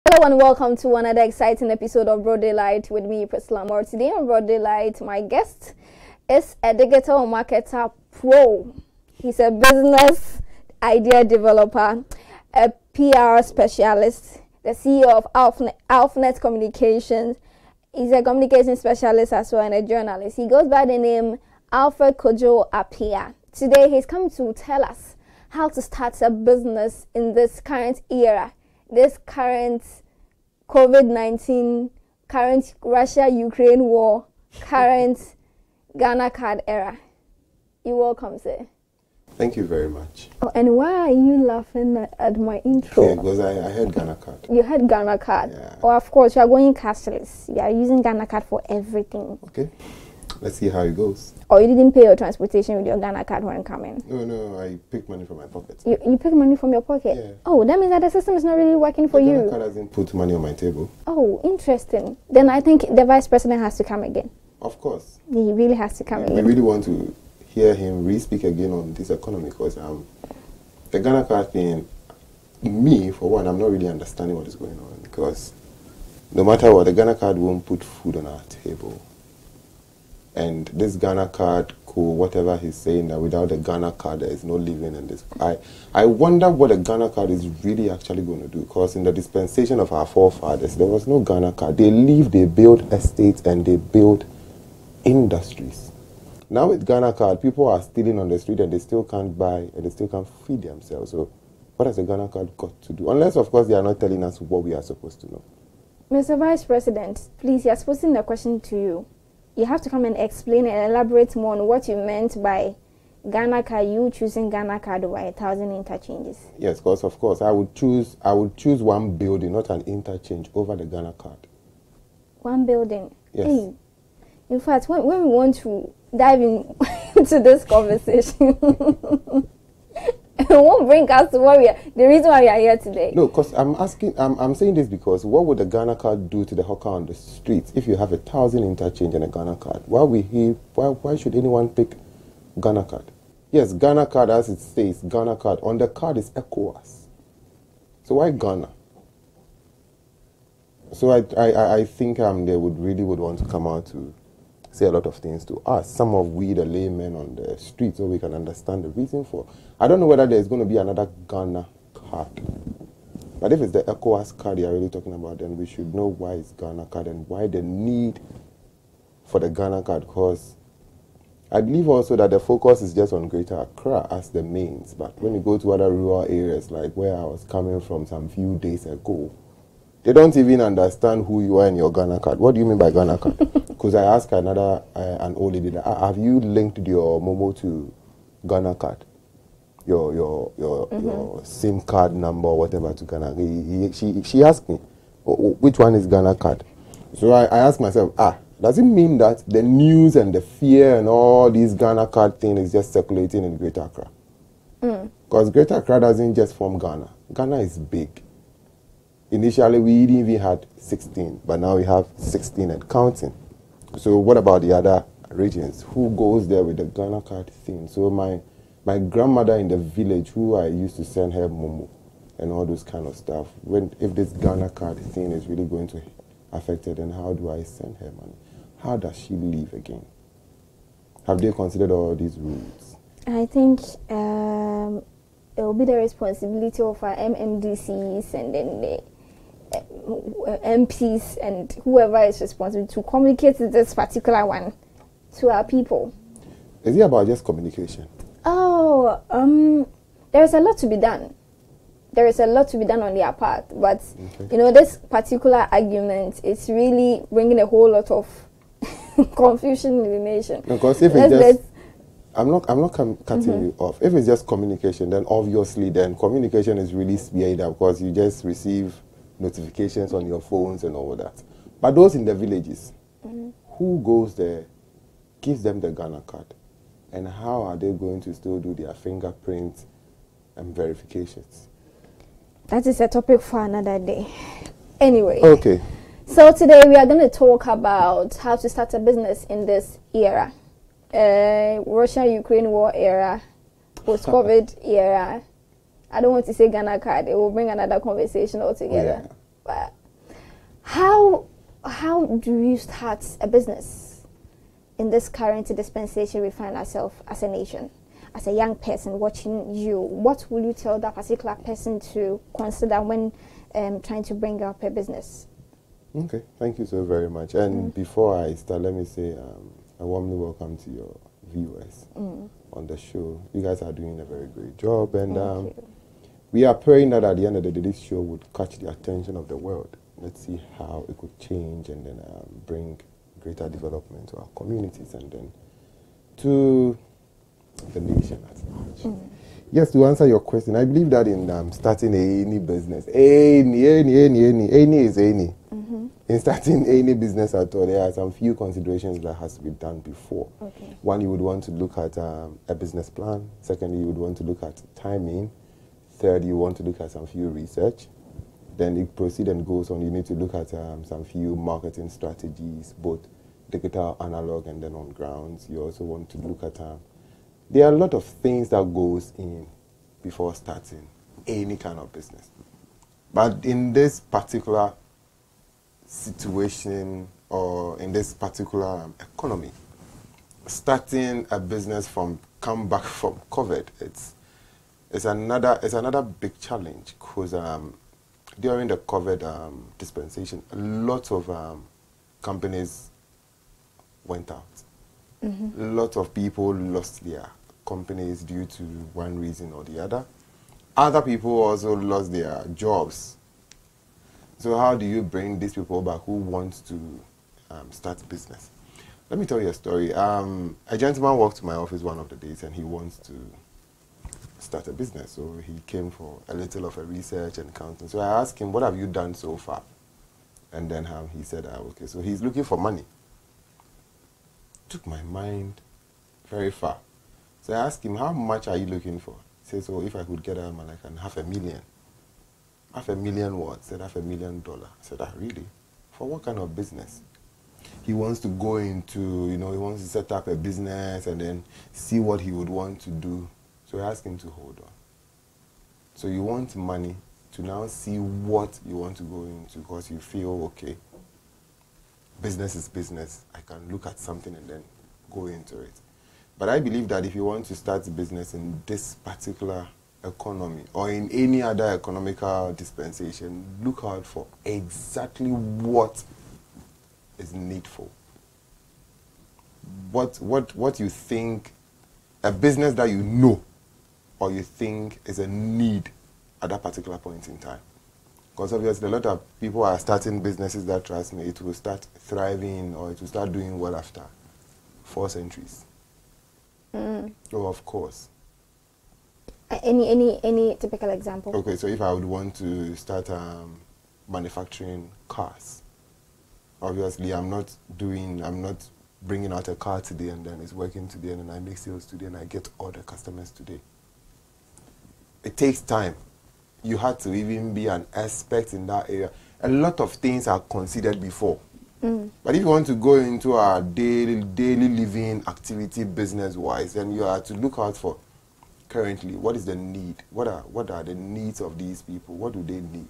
Hello and welcome to another exciting episode of Broad Daylight with me, Priscilla Moore. Today on Broad Daylight, my guest is a digital marketer pro. He's a business idea developer, a PR specialist, the CEO of Alfred Communications. He's a communication specialist as well and a journalist. He goes by the name Alfred Kojo Appiah. Today he's come to tell us how to start a business in this current era, this current COVID-19, current Russia-Ukraine war, current Ghana card era. You're welcome, sir. Thank you very much. Oh, and why are you laughing at my intro? Yeah, because I heard Ghana card. You heard Ghana card? Yeah. Oh, of course, you are going cashless. You are using Ghana card for everything. Okay. Let's see how it goes. Or you didn't pay your transportation with your Ghana card when coming? No, I picked money from my pocket. You pick money from your pocket? Yeah. Oh, that means that the system is not really working for you. Ghana card hasn't put money on my table. Oh, interesting. Then I think the vice president has to come again. Of course. He really has to come again. We really want to hear him re-speak again on this economy because the Ghana card thing, me, for one, I'm not really understanding what is going on because no matter what, the Ghana card won't put food on our table. And this Ghana card, cool, whatever he's saying, that without the Ghana card, there is no living in this. I wonder what the Ghana card is really actually going to do. Because in the dispensation of our forefathers, there was no Ghana card. They live, they build estates, and they build industries. Now with Ghana card, people are stealing on the street, and they still can't buy, and they still can't feed themselves. So what has the Ghana card got to do? Unless, of course, they are not telling us what we are supposed to know. Mr. Vice President, please, he has posed the question to you. You have to come and explain and elaborate more on what you meant by Ghana card, you choosing Ghana card over 1,000 interchanges. Yes, because of course I would choose one building, not an interchange, over the Ghana card. One building? Yes. Hey, in fact, when we want to dive into this conversation, it won't bring us to the reason why we are here today. No, because I'm saying this because what would the Ghana card do to the hawker on the streets if you have 1,000 interchange and a Ghana card? Why should anyone pick Ghana card? Yes, Ghana card, as it says, Ghana card. On the card is ECOWAS. So why Ghana? So I think they would want to come out to say a lot of things to us, some of we, the laymen on the street, so we can understand the reason for. I don't know whether there's going to be another Ghana card. But if it's the ECOWAS card you're really talking about, then we should know why it's Ghana card and why the need for the Ghana card. Because I believe also that the focus is just on Greater Accra as the mains. But when you go to other rural areas, like where I was coming from some few days ago, they don't even understand who you are in your Ghana card. What do you mean by Ghana card? Because I asked an old lady, have you linked your Momo to Ghana card? Your SIM card number or whatever to Ghana. She asked me, which one is Ghana card? So I asked myself, does it mean that the news and the fear and all these Ghana card thing is just circulating in Greater Accra? Because Greater Accra doesn't just form Ghana. Ghana is big. Initially, we didn't even had 16, but now we have 16 and counting. So what about the other regions? Who goes there with the Ghana card thing? So my grandmother in the village, who I used to send her Momo and all those kind of stuff, if this Ghana card thing is really going to affect her, then how do I send her money? How does she live again? Have they considered all these rules? I think it will be the responsibility of our MMDCs and then the MPs and whoever is responsible to communicate this particular one to our people. Is it about just communication? Oh, there is a lot to be done. There is a lot to be done on their part, but this particular argument is really bringing a whole lot of confusion in the nation. Because if it's just, I'm not cutting you off. If it's just communication, then obviously, communication is really speeded up because you just receive notifications on your phones and all that. But those in the villages, who goes there, gives them the Ghana card, and how are they going to still do their fingerprints and verifications? That is a topic for another day. Anyway. Okay. So today we are going to talk about how to start a business in this era. Russia-Ukraine war era, post-COVID era, I don't want to say Ghana card. It will bring another conversation altogether. Yeah. But how do you start a business in this current dispensation we find ourselves as a nation? As a young person watching you, what will you tell that particular person to consider when trying to bring up a business? Okay, thank you so very much. And before I start, let me say I warmly welcome to your viewers on the show. You guys are doing a very great job, and we are praying that at the end of the day, this show would catch the attention of the world. Let's see how it could change and then bring greater development to our communities and then to the nation as much. Yes, to answer your question, I believe that in starting any business, any is any. In starting any business at all, there are some few considerations that has to be done before. Okay. One, you would want to look at a business plan. Secondly, you would want to look at timing. Third, you want to look at some few research. Then it proceeds and goes on. You need to look at some few marketing strategies, both digital, analog, and then on grounds. You also want to look at there are a lot of things that goes in before starting any kind of business. But in this particular situation or in this particular economy, starting a business from come back from COVID, it's another big challenge because during the COVID dispensation, a lot of companies went out. A lot of people lost their companies due to one reason or the other. Other people also lost their jobs. So how do you bring these people back who want to start business? Let me tell you a story. A gentleman walked to my office one of the days and he wants to start a business. So he came for a little of a research and counting. So I asked him, what have you done so far? And then he said, okay, so he's looking for money. Took my mind very far. So I asked him, how much are you looking for? He says, oh, if I could get like $500,000. $500,000 what? Said $500,000. I said, really? For what kind of business? He wants to go into, he wants to set up a business and then see what he would want to do. So I asked him to hold on. So you want money to now see what you want to go into because you feel, okay, business is business. I can look at something and then go into it. But I believe that if you want to start a business in this particular economy or in any other economical dispensation, look out for exactly what is needful. What you think, a business that you know or you think is a need at that particular point in time. Because obviously a lot of people are starting businesses that, trust me, it will start thriving or it will start doing well after 4 centuries. Oh, of course. Any typical example? Okay, so if I would want to start manufacturing cars, obviously I'm not bringing out a car today and then it's working today and then I make sales today and I get all the customers today. It takes time. You have to even be an expert in that area. A lot of things are considered before. But if you want to go into our daily living activity business-wise, then you have to look out for currently what is the need? What are the needs of these people? What do they need?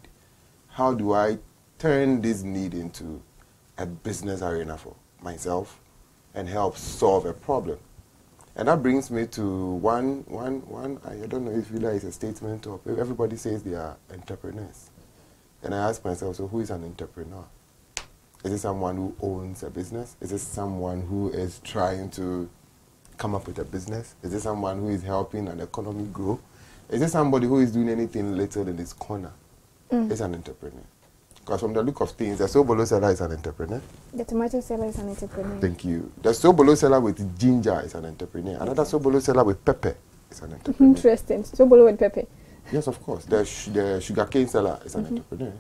How do I turn this need into a business arena for myself and help solve a problem? And that brings me to one I don't know if that is a statement or everybody says they are entrepreneurs. And I ask myself, so who is an entrepreneur? Is it someone who owns a business? Is it someone who is trying to come up with a business? Is it someone who is helping an economy grow? Is it somebody who is doing anything little in his corner? It's an entrepreneur. Because from the look of things, the sobolo seller is an entrepreneur. The tomato seller is an entrepreneur. Thank you. The sobolo seller with ginger is an entrepreneur. Another sobolo seller with pepper is an entrepreneur. Interesting. Sobolo with pepper. Yes, of course. The sugarcane seller is an entrepreneur.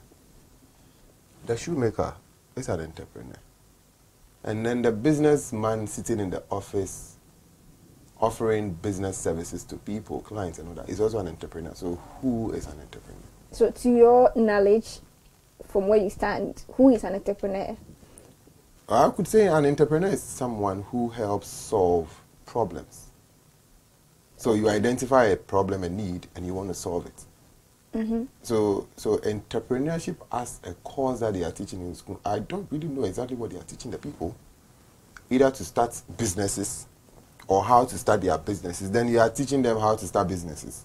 The shoemaker is an entrepreneur. And then the businessman sitting in the office offering business services to people, clients and all that, is also an entrepreneur. So who is an entrepreneur? So to your knowledge, from where you stand, who is an entrepreneur? I could say an entrepreneur is someone who helps solve problems. So you identify a problem, a need, and you want to solve it. So entrepreneurship as a course that they are teaching in school, I don't really know exactly what they are teaching the people. Either to start businesses or how to start their businesses. Then you are teaching them how to start businesses.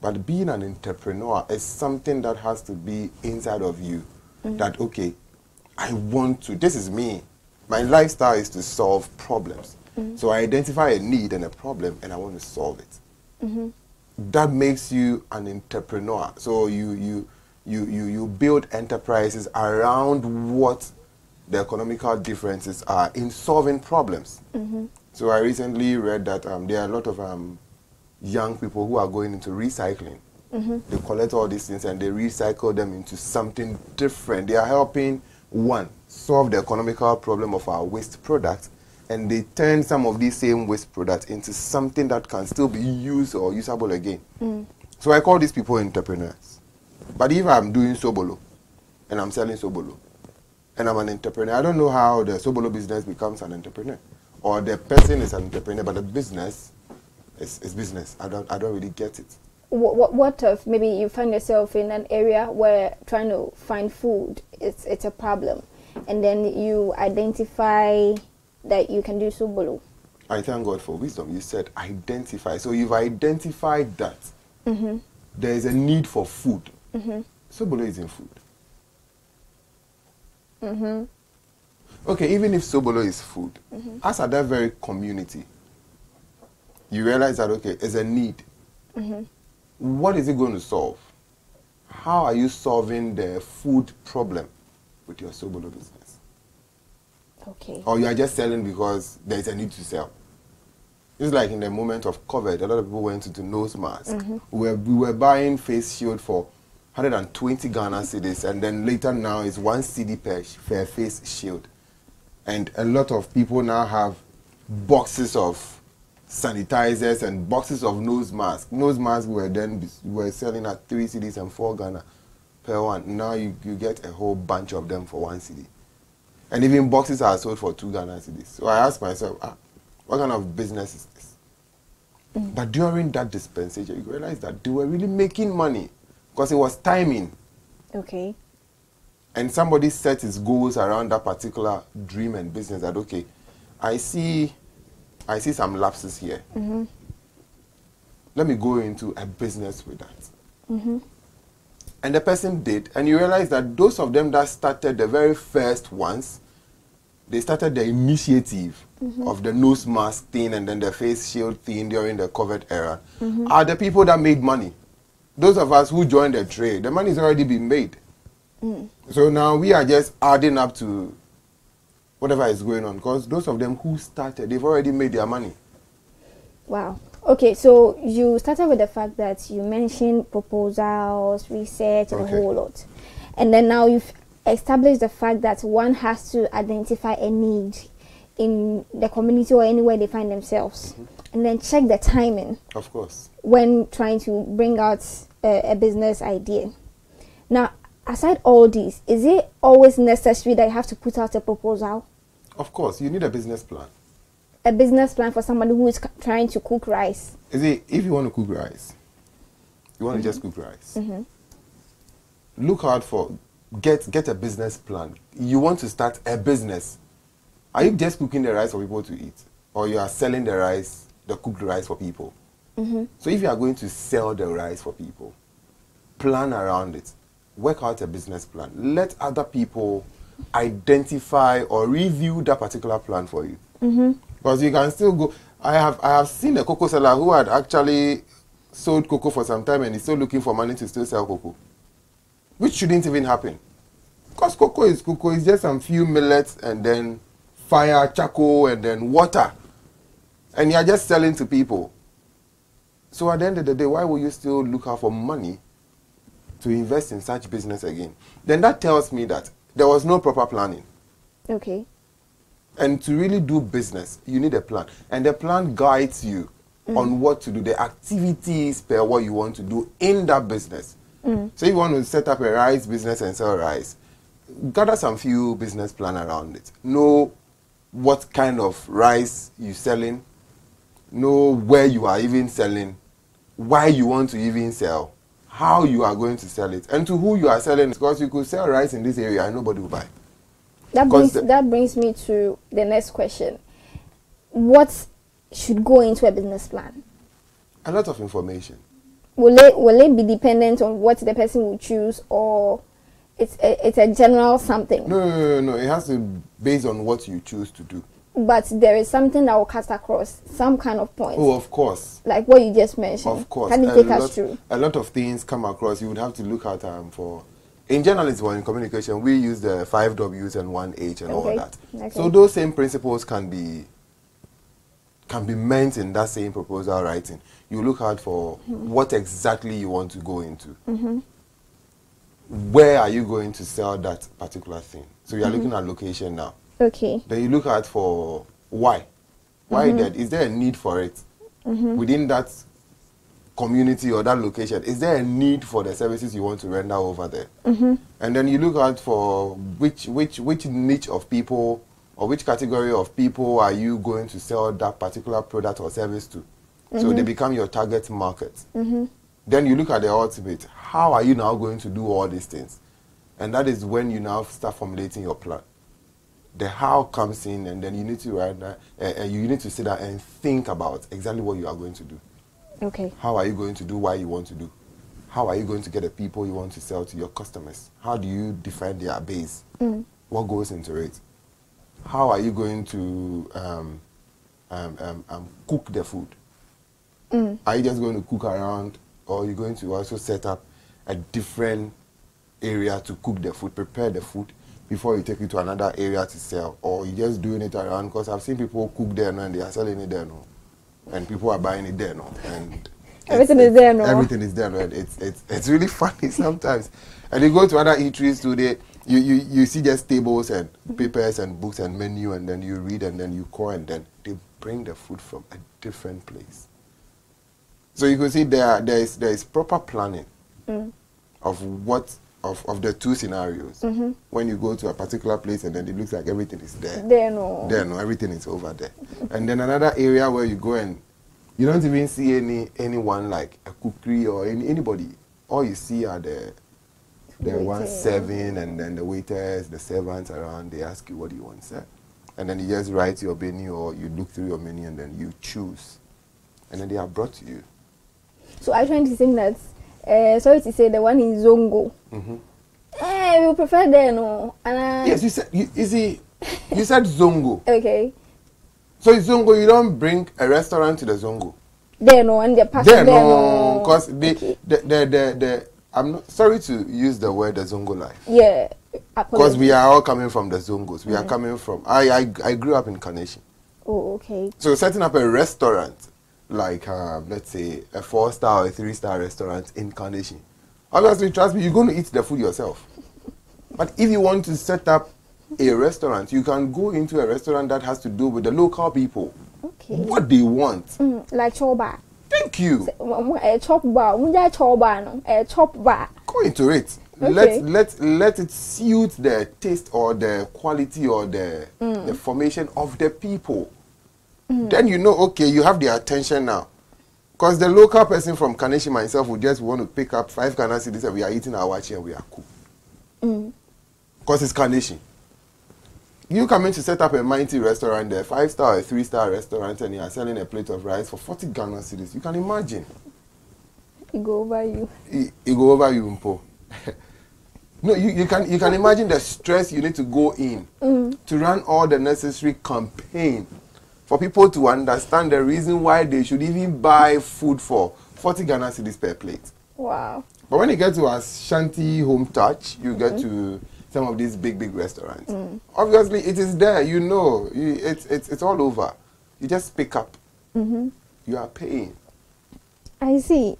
But being an entrepreneur is something that has to be inside of you. That, okay, I want to, this is me. My lifestyle is to solve problems. So I identify a need and a problem and I want to solve it. That makes you an entrepreneur. So you build enterprises around what the economical differences are in solving problems. So I recently read that there are a lot of young people who are going into recycling. They collect all these things and they recycle them into something different. They are helping, one, solve the economical problem of our waste products, and they turn some of these same waste products into something that can still be used or usable again. So I call these people entrepreneurs. But if I'm doing Sobolo and I'm selling Sobolo and I'm an entrepreneur, I don't know how the Sobolo business becomes an entrepreneur. Or the person is an entrepreneur, but the business is business. I don't really get it. What if maybe you find yourself in an area where trying to find food it's a problem, and then you identify that you can do Sobolo? I thank God for wisdom. You said identify. So you've identified that there is a need for food. Sobolo is in food. Okay, even if Sobolo is food, as at that very community, you realize that, okay, it's a need. What is it going to solve? How are you solving the food problem with your Sobolo business? Okay. Or you are just selling because there is a need to sell? It's like in the moment of COVID, a lot of people went into nose mask. We were buying face shield for 120 Ghana cedis, and then later now it's 1 cedi per face shield. And a lot of people now have boxes of sanitizers and boxes of nose masks. Nose masks were selling at 3 cedis and 4 Ghana per one. Now you get a whole bunch of them for 1 cedi. And even boxes are sold for 2 Ghana cedis. So I asked myself, what kind of business is this? But during that dispensation, you realize that they were really making money because it was timing. Okay. And somebody set his goals around that particular dream and business that, okay, I see some lapses here. Let me go into a business with that. And the person did, and you realize that those of them that started the very first ones, they started the initiative of the nose mask thing and then the face shield thing during the COVID era, are the people that made money. Those of us who joined the trade, the money's already been made. So now we are just adding up to whatever is going on, because those of them who started, they've already made their money. Wow. Okay, so you started with the fact that you mentioned proposals, research, and a whole lot. And then now you've established the fact that one has to identify a need in the community or anywhere they find themselves. And then check the timing. Of course. When trying to bring out a business idea. Now, aside all these, is it always necessary that you have to put out a proposal? Of course, you need a business plan. A business plan for somebody who is trying to cook rice. Is it, if you want to cook rice, you want to just cook rice, look out for, get a business plan. You want to start a business. Are you just cooking the rice for people to eat? Or you are selling the rice, the cooked rice for people? So if you are going to sell the rice for people, plan around it. Work out a business plan. Let other people identify or review that particular plan for you. Because you can still go. I have seen a cocoa seller who had actually sold cocoa for some time and is still looking for money to still sell cocoa, which shouldn't even happen. Because cocoa is just some few millets and then fire, charcoal, and then water. And you are just selling to people. So at the end of the day, why will you still look out for money to invest in such business again? Then that tells me that there was no proper planning. Okay. And to really do business, you need a plan. And the plan guides you on what to do, the activities per what you want to do in that business. So if you want to set up a rice business and sell rice, gather some few business plan around it. Know what kind of rice you're selling. Know where you are even selling. Why you want to even sell. how you are going to sell it and to who you are selling it. Because you could sell rice in this area and nobody will buy. That brings me to the next question. What should go into a business plan? A lot of information. Will it be dependent on what the person will choose, or it's a general something? No. It has to be based on what you choose to do. But there is something that will cut across some kind of point. Oh, of course. Like what you just mentioned. Of course. Can you take us through? A lot of things come across. You would have to look at for. In journalism or in communication, we use the 5 W's and 1 H and all that. Okay. So those same principles can be meant in that same proposal writing. You look out for what exactly you want to go into. Where are you going to sell that particular thing? So you are looking at location now. Okay. Then you look out for why. Why that? Is there a need for it? Within that community or that location, is there a need for the services you want to render over there? And then you look out for which niche of people or which category of people are you going to sell that particular product or service to. So they become your target market. Then you look at the ultimate. How are you now going to do all these things? And that is when you now start formulating your plan. The how comes in, and then you need to write that, you need to sit down and think about exactly what you are going to do. Okay. How are you going to do what you want to do? How are you going to get the people you want to sell to your customers? How do you define their base? What goes into it? How are you going to cook the food? Are you just going to cook around, or are you going to also set up a different area to cook the food, prepare the food before you take it to another area to sell? Or you just doing it around? Because I've seen people cook there now and they are selling it there now. And people are buying it there now, and everything is there now. Everything is there now, and it's really funny sometimes. And you go to other eateries today, you see just tables and papers and books and menu, and then you read and then you call, and then they bring the food from a different place. So you can see there is proper planning of the two scenarios. When you go to a particular place and then it looks like everything is there. There no, everything is over there. And then another area where you go and you don't even see anyone like a cookery or anybody. All you see are the ones serving, and then the waiters, the servants around. They ask you what do you want, sir, and then you just write your menu, or you look through your menu and then you choose, and then they are brought to you. So I'm trying to think that. Sorry to say, the one in Zongo. We prefer there, no. And yes, you said you said Zongo. Okay. So in Zongo, you don't bring a restaurant to the Zongo. There no, and the there no, because the I'm not sorry to use the word the Zongo life. Yeah. Because we are all coming from the Zongos. We are coming from. I grew up in Carnation. Oh, okay. So setting up a restaurant, like let's say a 4-star or a 3-star restaurant in Carnation. Obviously, trust me, you're going to eat the food yourself. But if you want to set up a restaurant, you can go into a restaurant that has to do with the local people. Okay. What they want. Like choba. Thank you. A chop bar. A chop bar. Go into it. Okay. Let it suit the taste or the quality or the formation of the people. Then you know, okay, you have their attention now. Because the local person from Carnation myself would just want to pick up 5 Ghana cedis and we are eating our wachi and we are cool. Because it's Carnation. You come in to set up a mighty restaurant there, 5-star or 3-star restaurant, and you are selling a plate of rice for 40 Ghana cedis. You can imagine. It go over you. It go over you, Mpo. No, you can imagine the stress you need to go in to run all the necessary campaign for people to understand the reason why they should even buy food for 40 Ghana cedis per plate. Wow. But when you get to Ashanti Home Touch, you get to some of these big restaurants. Obviously, it is there. You know, it's all over. You just pick up. You are paying. I see.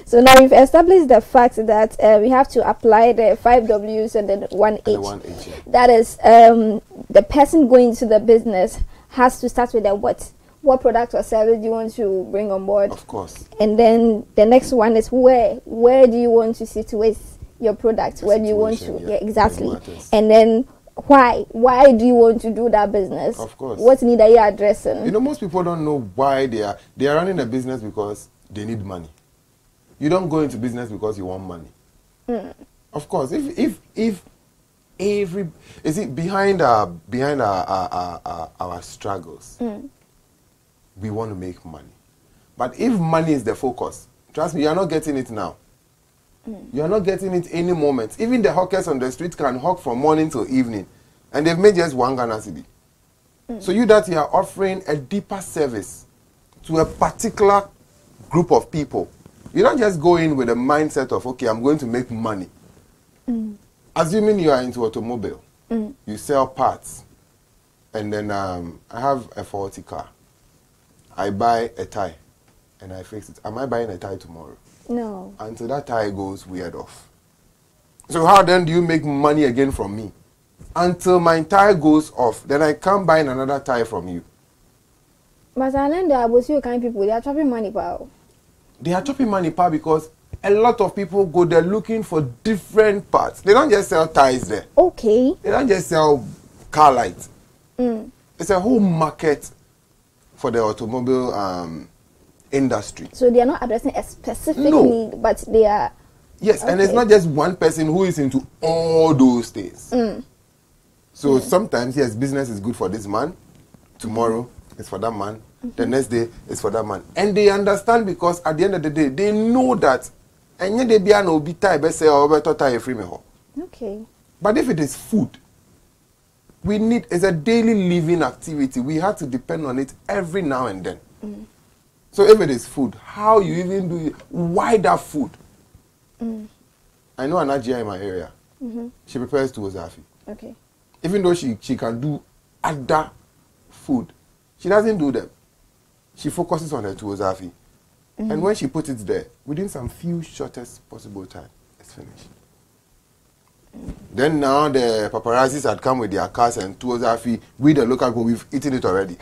So now we've established the fact that we have to apply the 5 W's and then 1 H. And the 1 H, yeah. That is, the person going to the business has to start with the what product or service do you want to bring on board? Of course. And then the next one is where do you want to situate your product? Where do you want to? Yeah, exactly. And then why do you want to do that business? Of course. What need are you addressing? You know, most people don't know why they are running a business because they need money. You don't go into business because you want money. Of course, if every, you see, behind our struggles, we want to make money. But if money is the focus, trust me, you are not getting it now. You are not getting it any moment. Even the hawkers on the street can hawk from morning till evening, and they've made just one Ghana cedi. So you that you are offering a deeper service to a particular group of people. You don't just go in with a mindset of, okay, I'm going to make money. Assuming you are into automobile, you sell parts, and then I have a faulty car. I buy a tire, and I fix it. Am I buying a tire tomorrow? No. Until that tire goes weird off. So how then do you make money again from me? Until my tire goes off, then I can't buy another tire from you. But I learned that about you kind of people, they are chopping money, pal. They are chopping money, pal, because a lot of people go there looking for different parts. They don't just sell tires there. Okay. They don't just sell car lights. It's a whole market for the automobile industry. So they are not addressing a specific need, but they are... Yes, and it's not just one person who is into all those things. So sometimes, yes, business is good for this man. Tomorrow, it's for that man. The next day, it's for that man. And they understand because at the end of the day, they know that. Okay. But if it is food, it's a daily living activity. We have to depend on it every now and then. So if it is food, how you even do it? Why that food? I know an Ajia in my area. She prepares tuwozafi. Okay. Even though she can do other food, she doesn't do them. She focuses on her tuwozafi. And when she puts it there, within some few shortest possible time, it's finished. Then now the paparazzis had come with their cars and tuwozafi. We the local people, we've eaten it already.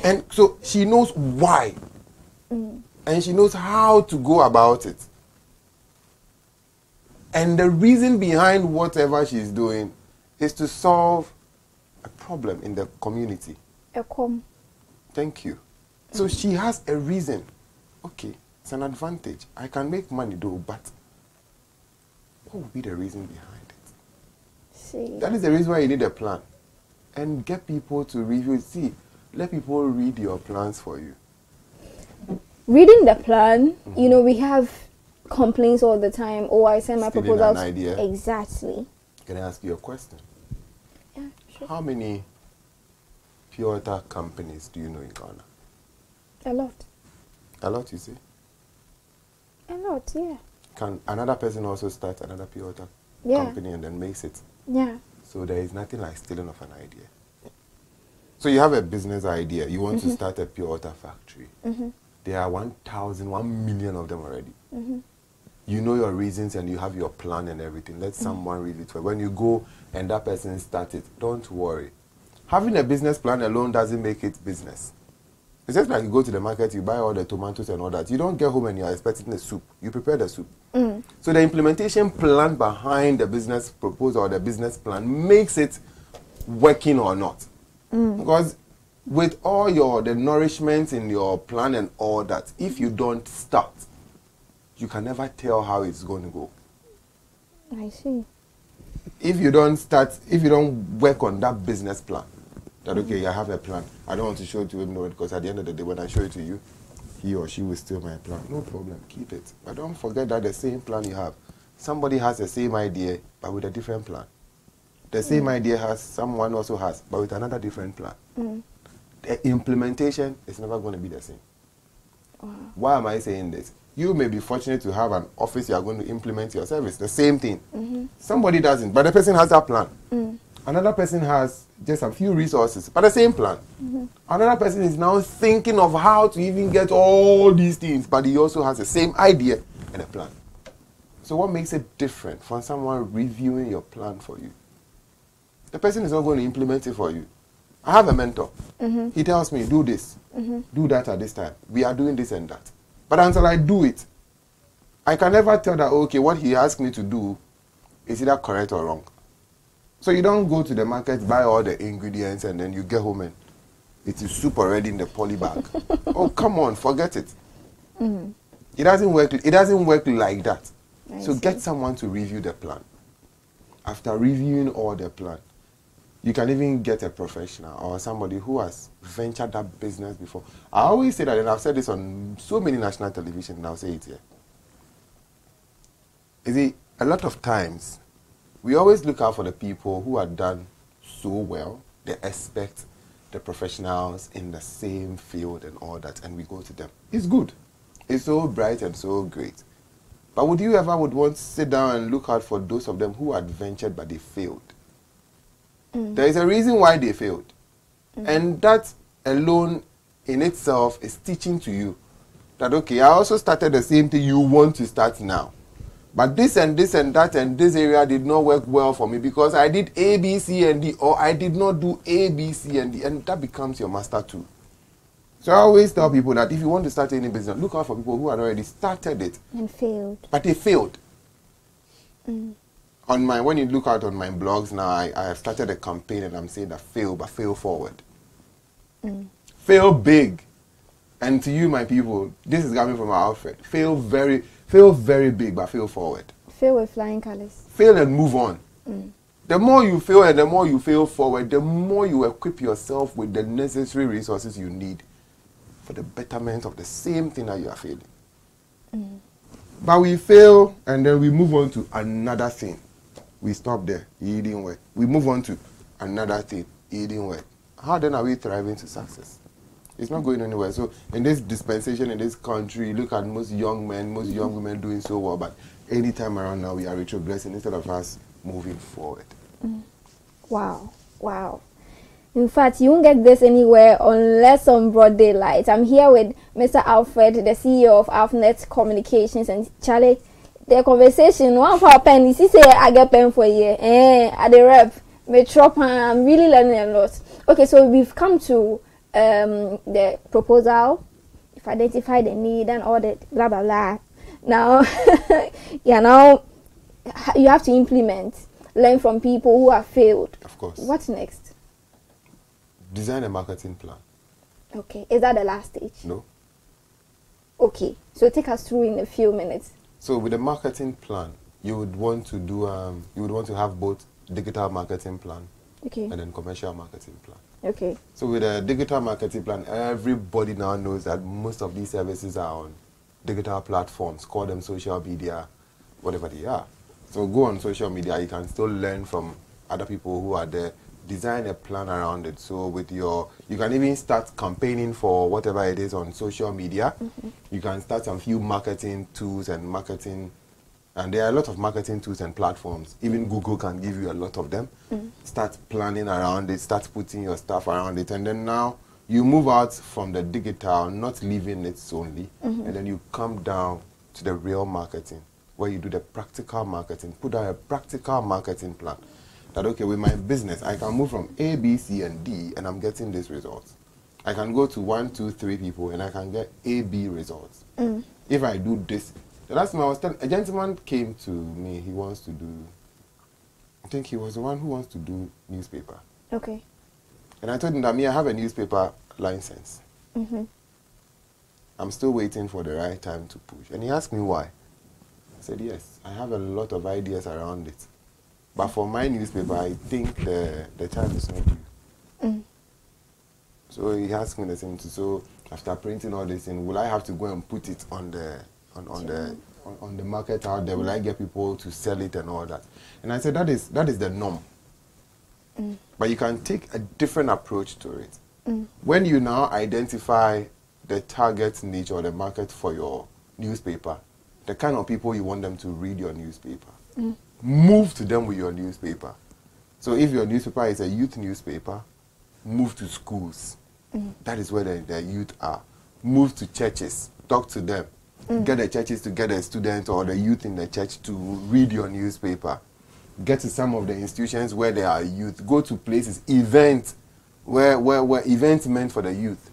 And so she knows why. And she knows how to go about it. And the reason behind whatever she's doing is to solve a problem in the community. Thank you. So she has a reason. Okay, it's an advantage. I can make money though, but what would be the reason behind it? See. That is the reason why you need a plan. And get people to review. See, let people read your plans for you. Reading the plan, you know, we have complaints all the time. Oh, I send my proposals. An idea. Exactly. Can I ask you a question? Yeah, sure. How many pure water companies do you know in Ghana? A lot. A lot, you say? A lot, yeah. Can another person also start another pure water company and then makes it? Yeah. So there is nothing like stealing of an idea. So you have a business idea. You want to start a pure water factory. There are 1 million of them already. You know your reasons and you have your plan and everything. Let someone read it. When you go and that person starts it, don't worry. Having a business plan alone doesn't make it business. It's just like you go to the market, you buy all the tomatoes and all that. You don't get home and you're expecting the soup. You prepare the soup. So the implementation plan behind the business proposal or the business plan makes it working or not. Because with all the nourishment in your plan and all that, if you don't start, you can never tell how it's going to go. I see. If you don't start, if you don't work on that business plan, that okay, I have a plan. I don't want to show it to him, no, because at the end of the day, when I show it to you, he or she will steal my plan. No problem, keep it. But don't forget that the same plan you have, somebody has the same idea, but with a different plan. The same idea someone also has, but with another different plan. The implementation is never going to be the same. Why am I saying this? You may be fortunate to have an office you are going to implement your service. The same thing. Somebody doesn't, but the person has that plan. Another person has just a few resources, but the same plan. Another person is now thinking of how to even get all these things, but he also has the same idea and a plan. So what makes it different from someone reviewing your plan for you? The person is not going to implement it for you. I have a mentor. He tells me, do this, do that at this time. We are doing this and that. But until I do it, I can never tell that, okay, what he asked me to do is either correct or wrong. So you don't go to the market, buy all the ingredients, and then you get home and it is soup already in the poly bag. Oh, come on, forget it. It doesn't work. It doesn't work like that. I So see. get someone to review the plan. After reviewing all the plan, you can even get a professional or somebody who has ventured that business before. I always say that, and I've said this on so many national television, and I'll say it here. You see, a lot of times, we always look out for the people who are done so well, they expect the professionals in the same field and all that, and we go to them. It's good. It's so bright and so great. But would you ever want to sit down and look out for those of them who had ventured but they failed? There is a reason why they failed. And that alone in itself is teaching to you that, okay, I also started the same thing you want to start now. But this and this and that and this area did not work well for me because I did A, B, C, and D, or I did not do A, B, C, and D, and that becomes your master tool. So I always tell people that if you want to start any business, look out for people who had already started it. And failed. But they failed. When you look out on my blogs now, I have started a campaign and I'm saying that fail, but fail forward. Fail big. And to you, my people, this is coming from Alfred. Fail very big, but fail forward. Fail with flying colors. Fail and move on. The more you fail and the more you fail forward, the more you equip yourself with the necessary resources you need for the betterment of the same thing that you are failing. But we fail and then we move on to another thing. We stop there. It didn't work. We move on to another thing. It didn't work. How then are we thriving to success? It's not going anywhere. So in this dispensation, in this country, look at most young men, most young women doing so well. But any time around now, we are retrogressing instead of us moving forward. Wow. Wow. In fact, you won't get this anywhere unless on broad daylight. I'm here with Mr. Alfred, the CEO of AlfNet Communications, and Charlie. The conversation, one for a pen, he say I get pen for a year. At the rep, I'm really learning a lot. Okay, so we've come to the proposal. You've identified the need and all that, blah blah blah. Now, now you have to implement, learn from people who have failed. Of course. What's next? Design a marketing plan. Okay, is that the last stage? No. Okay, so take us through in a few minutes. So with a marketing plan, you would want to do you would want to have both digital marketing plan and then commercial marketing plan. Okay. So with a digital marketing plan, everybody now knows that most of these services are on digital platforms, call them social media, whatever they are. So go on social media, you can still learn from other people who are there, design a plan around it. So with you can even start campaigning for whatever it is on social media. You can start some few marketing tools and there are a lot of marketing tools and platforms. Even Google can give you a lot of them. Start planning around it, start putting your stuff around it, and then now you move out from the digital, not leaving it solely, and then you come down to the real marketing, where you do the practical marketing, put out a practical marketing plan. That, okay, with my business, I can move from A, B, C, and D, and I'm getting these results. I can go to 1, 2, 3 people, and I can get A, B results. If I do this, the last time I was telling, a gentleman came to me, he wants to do, I think he was the one who wants to do newspaper. Okay. And I told him that I have a newspaper license. I'm still waiting for the right time to push. And he asked me why. I said, yes, I have a lot of ideas around it. But for my newspaper, I think the time is not due. So he asked me the same thing. So after printing all this in, will I have to go and put it on the market out there? Will I get people to sell it and all that? And I said that is the norm. But you can take a different approach to it. When you now identify the target niche or the market for your newspaper, the kind of people you want them to read your newspaper, move to them with your newspaper. So if your newspaper is a youth newspaper, move to schools. That is where the youth are. Move to churches, talk to them. Get the churches to get the students or the youth in the church to read your newspaper. Get to some of the institutions where there are youth. Go to places, events, where events meant for the youth.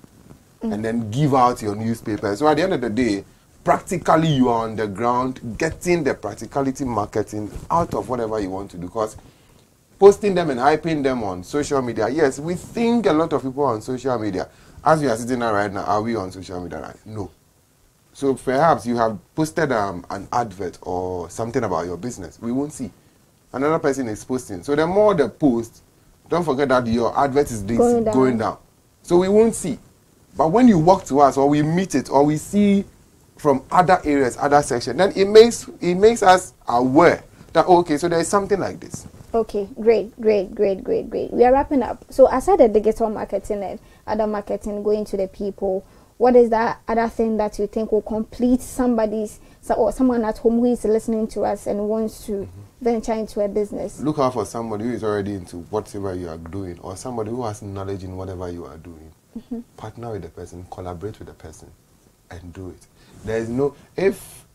And then give out your newspaper. So at the end of the day, practically you are on the ground getting the practicality marketing out of whatever you want to do. Because posting them and hyping them on social media, yes, we think a lot of people are on social media. As we are sitting here right now, are we on social media? Right? No. So perhaps you have posted an advert or something about your business. We won't see. Another person is posting. So the more the post, don't forget that your advert is going down. So we won't see. But when you walk to us or we meet it or we see from other areas, other sections, then it makes us aware that, okay, so there is something like this. Okay, great. We are wrapping up. So aside the digital marketing and other marketing going to the people, what is that other thing that you think will complete somebody's or someone at home who is listening to us and wants to venture into a business? Look out for somebody who is already into whatever you are doing, or somebody who has knowledge in whatever you are doing. Partner with the person, collaborate with the person, and do it. There is no if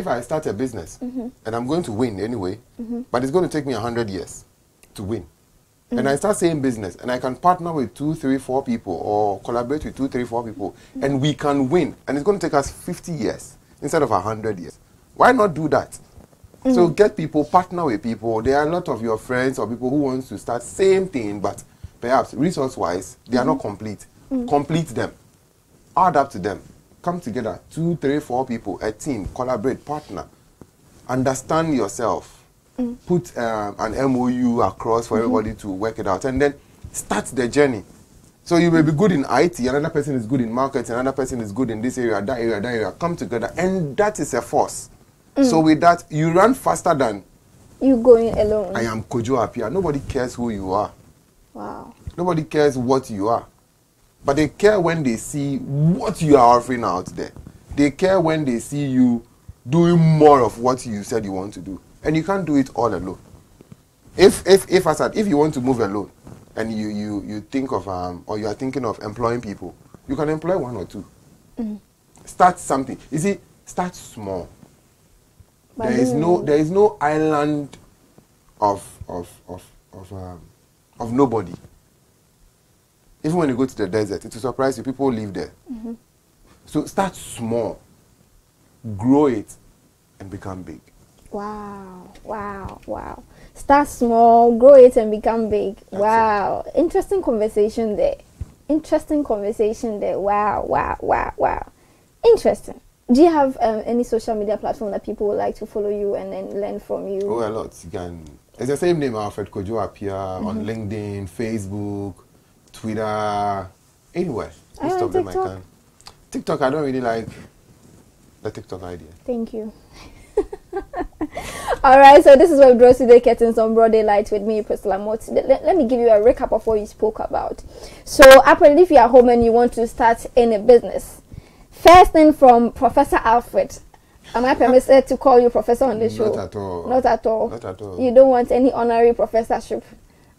I start a business and I'm going to win anyway, but it's going to take me 100 years to win. And I start saying business, and I can partner with 2, 3, 4 people, or collaborate with 2, 3, 4 people, and we can win. And it's going to take us 50 years instead of 100 years. Why not do that? So get people, partner with people. There are a lot of your friends or people who want to start same thing, but perhaps resource-wise, they are not complete. Complete them. Add up to them. Come together. 2, 3, 4 people, a team, collaborate, partner. Understand yourself. Put an MOU across for everybody to work it out, and then start the journey. So you may be good in IT, another person is good in marketing, another person is good in this area, that area, that area. Come together, and that is a force. So with that, you run faster than you going alone. I am Kojo Appiah. Nobody cares who you are. Wow. Nobody cares what you are. But they care when they see what you are offering out there. They care when they see you doing more of what you said you want to do. And you can't do it all alone. If you want to move alone and you think of or you are thinking of employing people, you can employ 1 or 2. Start something. You see, start small. There is no island of nobody. Even when you go to the desert, it will surprise you. People live there. So start small, grow it, and become big. Wow. Start small, grow it, and become big. Wow. Interesting conversation there. Wow. Interesting. Do you have any social media platform that people would like to follow you and then learn from you? Oh, a lot. You can. It's the same name, Alfred Kojo Appiah, on LinkedIn, Facebook, Twitter, anywhere. Most of them I can. TikTok, I don't really like the TikTok idea. Thank you. All right, so this is where we draw today curtains on Broad Daylight with me, Priscilla Moti. Let me give you a recap of what you spoke about. So, apparently, if you are home and you want to start any business, first thing from Professor Alfred. Am I permitted to call you professor on the show? Not at all. Not at all. Not at all. You don't want any honorary professorship.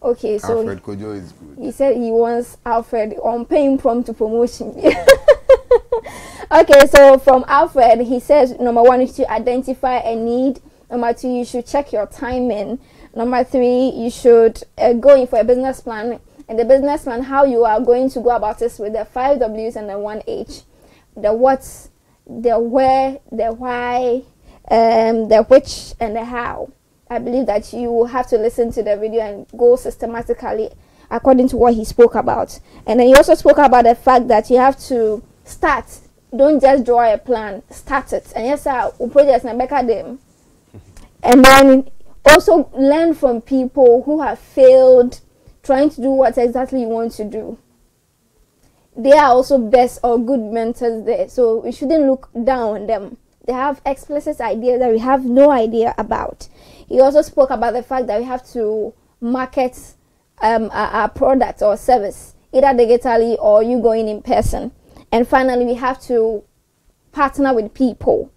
Okay, so Alfred Kojo is good. He said he wants Alfred on paying prompt to promotion. Okay, so from Alfred, he says number 1 is to identify a need. Number 2, you should check your timing. Number 3, you should go in for a business plan. And the business plan, how you are going to go about this with the 5 W's and the 1 H. The what, the where, the why, the which, and the how. I believe that you will have to listen to the video and go systematically according to what he spoke about. And then he also spoke about the fact that you have to start. Don't just draw a plan, start it. And yes, sir, projects and back them. And then also learn from people who have failed trying to do what exactly you want to do. They are also best or good mentors there. So we shouldn't look down on them. They have explicit ideas that we have no idea about. He also spoke about the fact that we have to market our product or service, either digitally or you going in person. And finally, we have to partner with people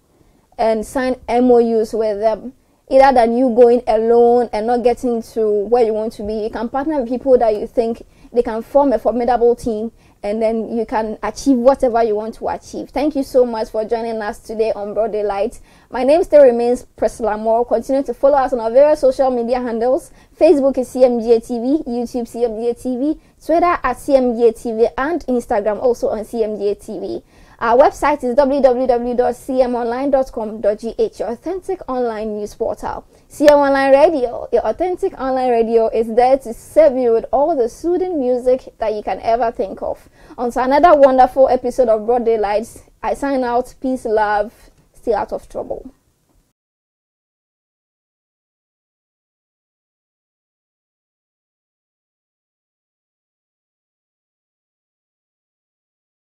and sign MOUs with them. Either than you going alone and not getting to where you want to be, you can partner with people that you think they can form a formidable team, and then you can achieve whatever you want to achieve. Thank you so much for joining us today on Broad Daylight. My name still remains Priscilla Moore. Continue to follow us on our various social media handles. Facebook is CMGA TV, YouTube CMGA TV, Twitter at CMGA TV, and Instagram also on CMGA TV. Our website is www.cmonline.com.gh, your authentic online news portal. CM Online Radio, your authentic online radio, is there to serve you with all the soothing music that you can ever think of. On to another wonderful episode of Broad Daylight. I sign out. Peace, love, stay out of trouble.